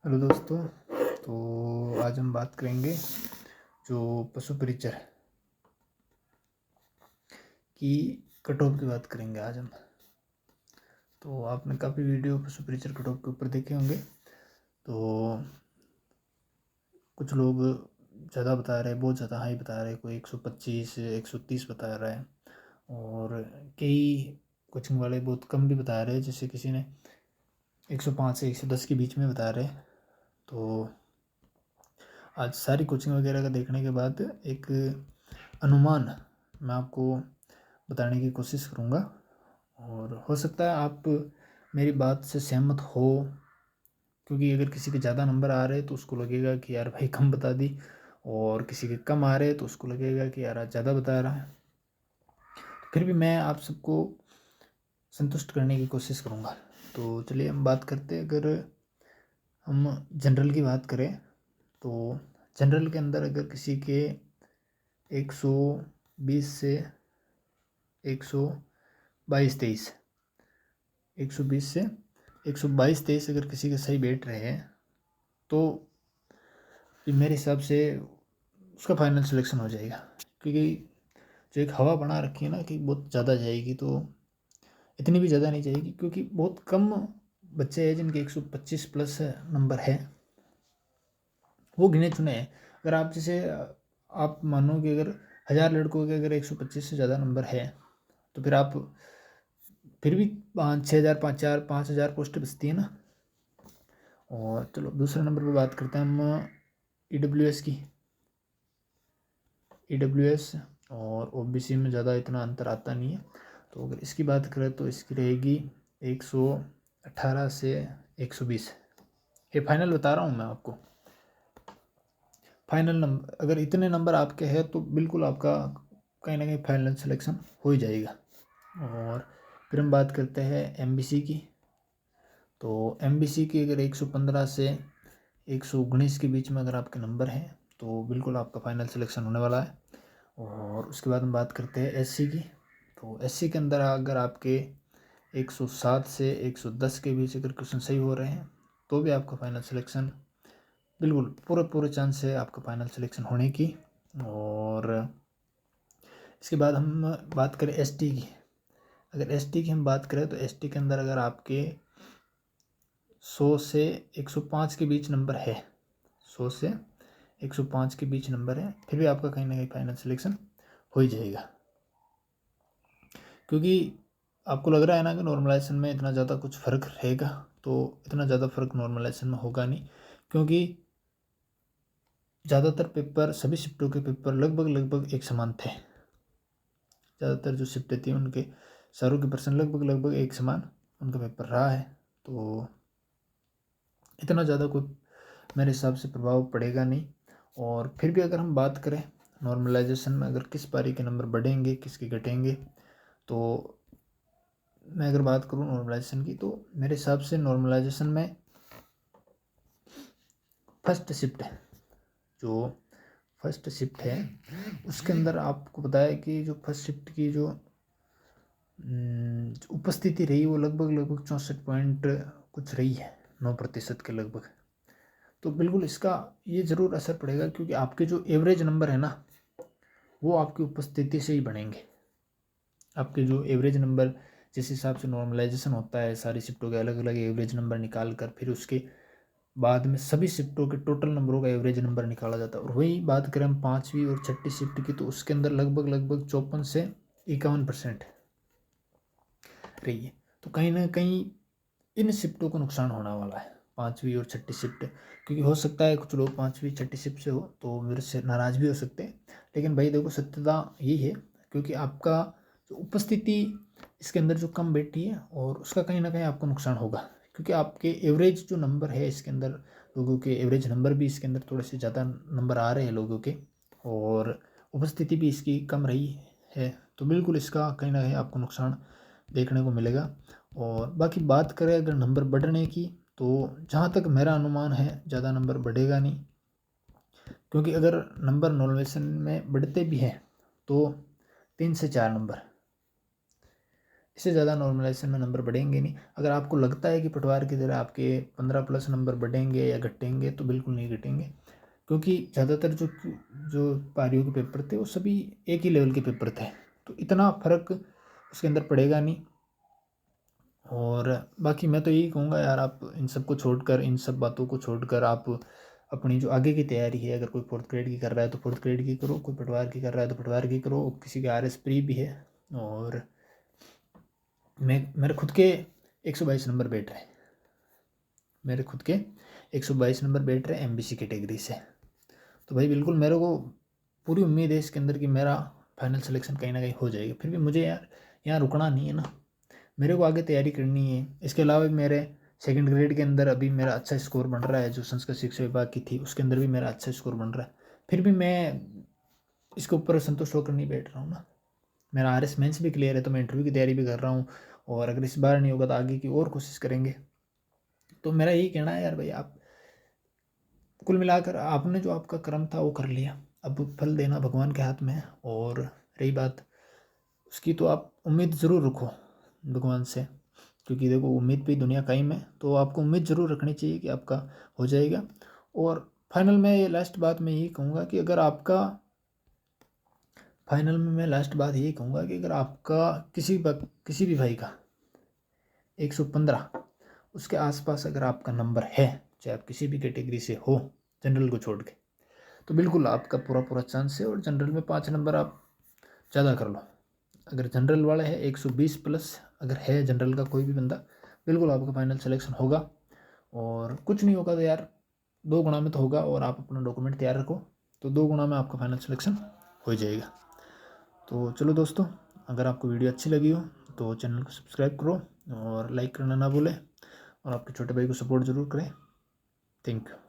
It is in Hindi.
हेलो दोस्तों। तो आज हम बात करेंगे जो पशु परिचर की कट ऑफ की बात करेंगे आज हम। तो आपने काफ़ी वीडियो पशु परिचर कट ऑफ के ऊपर देखे होंगे। तो कुछ लोग ज़्यादा बता रहे हैं, बहुत ज़्यादा हाई बता रहे हैं, कोई 125 130 बता रहा है और कई कोचिंग वाले बहुत कम भी बता रहे हैं, जैसे किसी ने 105 से 110 के बीच में बता रहे हैं। तो आज सारी कोचिंग वगैरह का देखने के बाद एक अनुमान मैं आपको बताने की कोशिश करूँगा और हो सकता है आप मेरी बात से सहमत हो, क्योंकि अगर किसी के ज़्यादा नंबर आ रहे हैं तो उसको लगेगा कि यार भाई कम बता दी, और किसी के कम आ रहे हैं तो उसको लगेगा कि यार आज ज़्यादा बता रहा है। फिर भी मैं आप सबको संतुष्ट करने की कोशिश करूँगा। तो चलिए हम बात करते हैं। अगर हम जनरल की बात करें तो जनरल के अंदर अगर किसी के 120 से 122-23 120 से 122-23 अगर किसी के सही बैठ रहे हैं तो मेरे हिसाब से उसका फाइनल सिलेक्शन हो जाएगा। क्योंकि जो एक हवा बना रखी है ना कि बहुत ज़्यादा जाएगी, तो इतनी भी ज़्यादा नहीं जाएगी, क्योंकि बहुत कम बच्चे हैं जिनके 125 प्लस नंबर है, वो गिने चुने हैं। अगर आप जैसे आप मानो कि अगर 1000 लड़कों के अगर 125 से ज़्यादा नंबर है तो फिर आप फिर भी 5-6 हज़ार 5 हज़ार पोस्ट बचती है ना। और चलो दूसरे नंबर पर बात करते हैं हम EWS की। EWS और OBC में ज़्यादा इतना अंतर आता नहीं है। तो अगर इसकी बात करें तो इसकी रहेगी 118 से 120। ये फाइनल बता रहा हूँ मैं आपको, फाइनल नंबर। अगर इतने नंबर आपके हैं तो बिल्कुल आपका कहीं ना कहीं फाइनल सिलेक्शन हो ही जाएगा। और फिर हम बात करते हैं MBC की। तो MBC की अगर 115 से 119 के बीच में अगर आपके नंबर हैं तो बिल्कुल आपका फाइनल सिलेक्शन होने वाला है। और उसके बाद हम बात करते हैं SC की। तो SC के अंदर अगर आपके 107 से 110 के बीच अगर क्वेश्चन सही हो रहे हैं तो भी आपका फाइनल सिलेक्शन बिल्कुल पूरे चांस है आपका फाइनल सिलेक्शन होने की। और इसके बाद हम बात करें ST की। अगर ST की हम बात करें तो ST के अंदर अगर आपके 100 से 105 के बीच नंबर है, 100 से 105 के बीच नंबर है, फिर भी आपका कहीं ना कहीं फाइनल सिलेक्शन हो ही जाएगा। क्योंकि आपको लग रहा है ना कि नॉर्मलाइजेशन में इतना ज़्यादा कुछ फ़र्क रहेगा, तो इतना ज़्यादा फ़र्क नॉर्मलाइजेशन में होगा नहीं। क्योंकि ज़्यादातर पेपर, सभी शिफ्टों के पेपर लगभग एक समान थे। ज़्यादातर जो शिफ्टें थी उनके सारों के पर्सन लगभग एक समान उनका पेपर रहा है। तो इतना ज़्यादा कोई मेरे हिसाब से प्रभाव पड़ेगा नहीं। और फिर भी अगर हम बात करें नॉर्मलाइजेशन में अगर किस पारी के नंबर बढ़ेंगे किसके घटेंगे, तो मैं अगर बात करूँ नॉर्मलाइजेशन की तो मेरे हिसाब से नॉर्मलाइजेशन में फर्स्ट शिफ्ट है, जो फर्स्ट शिफ्ट है उसके अंदर आपको बताया कि जो फर्स्ट शिफ्ट की जो उपस्थिति रही वो लगभग 64 पॉइंट कुछ रही है, 9% के लगभग। तो बिल्कुल इसका ये ज़रूर असर पड़ेगा, क्योंकि आपके जो एवरेज नंबर है ना वो आपकी उपस्थिति से ही बनेंगे। आपके जो एवरेज नंबर जिस हिसाब से नॉर्मलाइजेशन होता है, सारी शिफ्टों के अलग अलग एवरेज नंबर निकाल कर फिर उसके बाद में सभी शिफ्टों के टोटल नंबरों का एवरेज नंबर निकाला जाता है। और वही बात करें हम 5वीं और 6ठी शिफ्ट की तो उसके अंदर लगभग 54 से 51% रही है। तो कहीं ना कहीं इन शिफ्टों को नुकसान होने वाला है, 5वीं और 6ठी शिफ्ट। क्योंकि हो सकता है कुछ लोग 5वीं 6ठी शिफ्ट से हो तो मेरे से नाराज़ भी हो सकते हैं, लेकिन भाई देखो सत्यता यही है। क्योंकि आपका जो उपस्थिति इसके अंदर जो कम बैठी है और उसका कहीं ना कहीं आपको नुकसान होगा। क्योंकि आपके एवरेज जो नंबर है इसके अंदर, लोगों के एवरेज नंबर भी इसके अंदर थोड़े से ज़्यादा नंबर आ रहे हैं लोगों के, और उपस्थिति भी इसकी कम रही है। तो बिल्कुल इसका कहीं ना कहीं आपको नुकसान देखने को मिलेगा। और बाकी बात करें अगर नंबर बढ़ने की, तो जहाँ तक मेरा अनुमान है ज़्यादा नंबर बढ़ेगा नहीं। क्योंकि अगर नंबर नॉर्मलाइजेशन में बढ़ते भी हैं तो 3 से 4 नंबर, इससे ज़्यादा नॉर्मलाइजेशन में नंबर बढ़ेंगे नहीं। अगर आपको लगता है कि पटवार की तरह आपके 15+ नंबर बढ़ेंगे या घटेंगे, तो बिल्कुल नहीं घटेंगे, क्योंकि ज़्यादातर जो पारियों के पेपर थे वो सभी एक ही लेवल के पेपर थे, तो इतना फ़र्क उसके अंदर पड़ेगा नहीं। और बाकी मैं तो यही कहूँगा यार, आप इन सब को छोड़कर, इन सब बातों को छोड़कर आप अपनी जो आगे की तैयारी है, अगर कोई 4th ग्रेड की कर रहा है तो 4th ग्रेड की करो, कोई पटवार की कर रहा है तो पटवार की करो, किसी के RS प्री भी है। और मेरे खुद के 122 नंबर बैठ रहे हैं, मेरे खुद के 122 नंबर बैठ रहे हैं MBC कैटेगरी से। तो भाई बिल्कुल मेरे को पूरी उम्मीद है इसके अंदर कि मेरा फाइनल सिलेक्शन कहीं ना कहीं हो जाएगा। फिर भी मुझे यार यहाँ रुकना नहीं है ना, मेरे को आगे तैयारी करनी है। इसके अलावा भी मेरे 2nd ग्रेड के अंदर अभी मेरा अच्छा स्कोर बन रहा है, जो संस्कृत शिक्षा विभाग की थी उसके अंदर भी मेरा अच्छा स्कोर बन रहा है। फिर भी मैं इसके ऊपर संतुष्ट होकर नहीं बैठ रहा हूँ ना। मेरा RS मेंस भी क्लियर है, तो मैं इंटरव्यू की तैयारी भी कर रहा हूँ, और अगर इस बार नहीं होगा तो आगे की और कोशिश करेंगे। तो मेरा यही कहना है यार भाई, आप कुल मिलाकर आपने जो आपका कर्म था वो कर लिया, अब फल देना भगवान के हाथ में है। और रही बात उसकी, तो आप उम्मीद ज़रूर रखो भगवान से, क्योंकि देखो उम्मीद पे ही दुनिया कायम है, तो आपको उम्मीद ज़रूर रखनी चाहिए कि आपका हो जाएगा। और फाइनल में ये लास्ट बात मैं यही कहूँगा कि अगर आपका फाइनल में मैं लास्ट बात यही कहूँगा कि अगर आपका किसी भी भाई का 115 उसके आसपास अगर आपका नंबर है, चाहे आप किसी भी कैटेगरी से हो जनरल को छोड़ के, तो बिल्कुल आपका पूरा चांस है। और जनरल में 5 नंबर आप ज़्यादा कर लो। अगर जनरल वाला है 120+ अगर है जनरल का कोई भी बंदा, बिल्कुल आपका फाइनल सिलेक्शन होगा। और कुछ नहीं होगा तो यार 2 गुना में तो होगा, और आप अपना डॉक्यूमेंट तैयार रखो, तो 2 गुना में आपका फाइनल सिलेक्शन हो जाएगा। तो चलो दोस्तों, अगर आपको वीडियो अच्छी लगी हो तो चैनल को सब्सक्राइब करो और लाइक करना ना भूलें, और आपके छोटे भाई को सपोर्ट ज़रूर करें। Thank you.